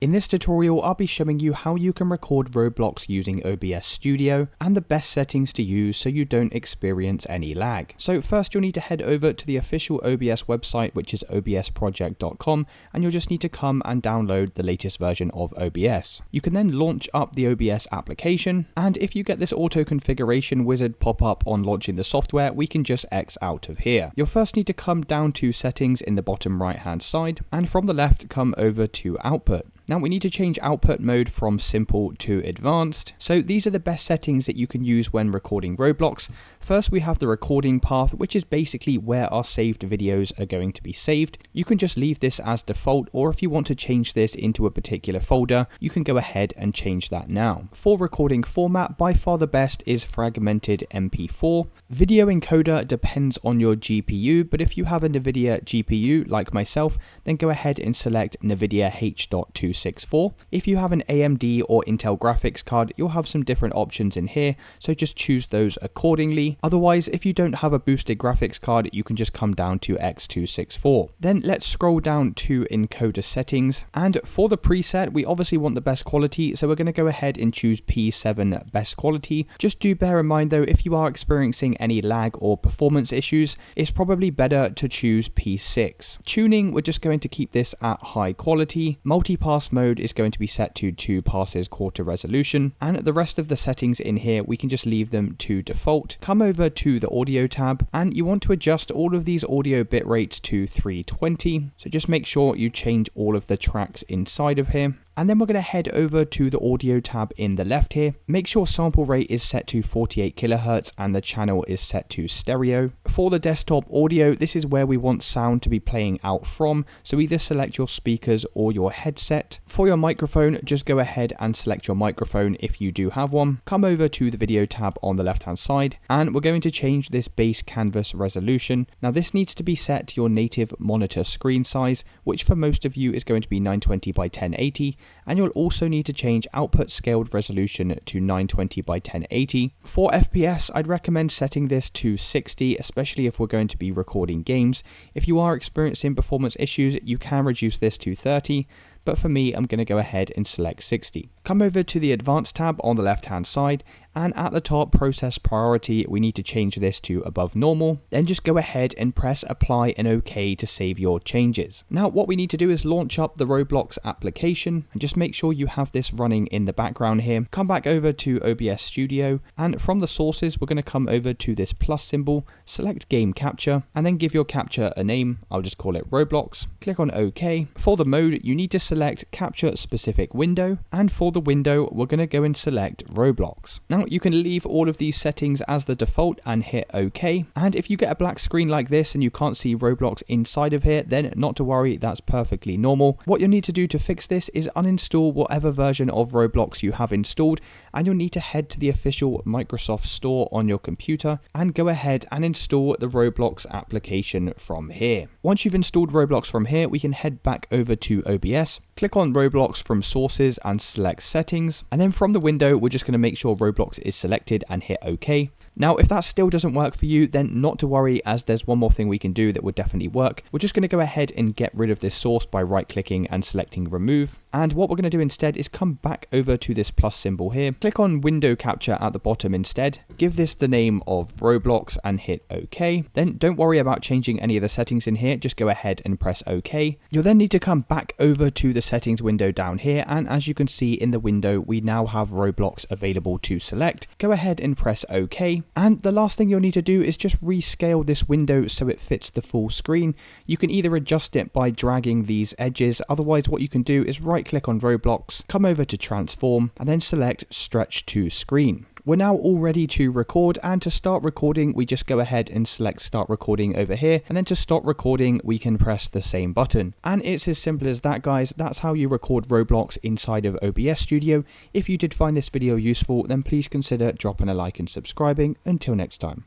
In this tutorial, I'll be showing you how you can record Roblox using OBS Studio and the best settings to use so you don't experience any lag. So first you'll need to head over to the official OBS website, which is obsproject.com, and you'll just need to come and download the latest version of OBS. You can then launch up the OBS application, and if you get this auto configuration wizard pop up on launching the software, we can just X out of here. You'll first need to come down to settings in the bottom right hand side, and from the left come over to output. Now we need to change output mode from simple to advanced. So these are the best settings that you can use when recording Roblox. First we have the recording path, which is basically where our saved videos are going to be saved. You can just leave this as default, or if you want to change this into a particular folder, you can go ahead and change that now. For recording format, by far the best is fragmented MP4. Video encoder depends on your GPU, but if you have a NVIDIA GPU like myself, then go ahead and select NVIDIA H.264. If you have an AMD or Intel graphics card, you'll have some different options in here, so just choose those accordingly. Otherwise, if you don't have a boosted graphics card, you can just come down to X264. Then let's scroll down to encoder settings, and for the preset, we obviously want the best quality, so we're going to go ahead and choose P7 best quality. Just do bear in mind though, if you are experiencing any lag or performance issues, it's probably better to choose P6. Tuning, we're just going to keep this at high quality. Multipass mode is going to be set to 2 passes quarter resolution, and the rest of the settings in here we can just leave them to default. Come over to the audio tab, and you want to adjust all of these audio bit rates to 320, so just make sure you change all of the tracks inside of here. And then we're going to head over to the audio tab in the left here. Make sure sample rate is set to 48 kHz and the channel is set to stereo. For the desktop audio, this is where we want sound to be playing out from, so either select your speakers or your headset. For your microphone, just go ahead and select your microphone if you do have one. Come over to the video tab on the left hand side, and we're going to change this base canvas resolution. Now this needs to be set to your native monitor screen size, which for most of you is going to be 920 by 1080. And you'll also need to change output scaled resolution to 920 by 1080. For FPS, I'd recommend setting this to 60, especially if we're going to be recording games. If you are experiencing performance issues, you can reduce this to 30. But for me, I'm going to go ahead and select 60. Come over to the advanced tab on the left hand side, and at the top, process priority, we need to change this to above normal. Then just go ahead and press apply and OK to save your changes. Now what we need to do is launch up the Roblox application, and just make sure you have this running in the background here. Come back over to OBS Studio, and from the sources we're going to come over to this plus symbol, select game capture, and then give your capture a name. I'll just call it Roblox. Click on OK. For the mode, you need to select capture specific window, and for the window we're going to go and select Roblox. Now you can leave all of these settings as the default and hit OK, and if you get a black screen like this and you can't see Roblox inside of here, then not to worry, that's perfectly normal. What you'll need to do to fix this is uninstall whatever version of Roblox you have installed, and you'll need to head to the official Microsoft Store on your computer and go ahead and install the Roblox application from here. Once you've installed Roblox from here, we can head back over to OBS. Click on Roblox from sources and select settings, and then from the window we're just going to make sure Roblox is selected and hit OK. Now if that still doesn't work for you, then not to worry, as there's one more thing we can do that would definitely work. We're just going to go ahead and get rid of this source by right clicking and selecting remove. And what we're going to do instead is come back over to this plus symbol here, click on window capture at the bottom instead, give this the name of Roblox and hit OK. Then don't worry about changing any of the settings in here, just go ahead and press OK. You'll then need to come back over to the settings window down here, and as you can see in the window, we now have Roblox available to select. Go ahead and press OK. And the last thing you'll need to do is just rescale this window so it fits the full screen. You can either adjust it by dragging these edges, otherwise what you can do is right click on Roblox, come over to transform, and then select stretch to screen. We're now all ready to record, and to start recording we just go ahead and select start recording over here, and then to stop recording we can press the same button. And it's as simple as that, guys. That's how you record Roblox inside of OBS Studio. If you did find this video useful, then please consider dropping a like and subscribing. Until next time.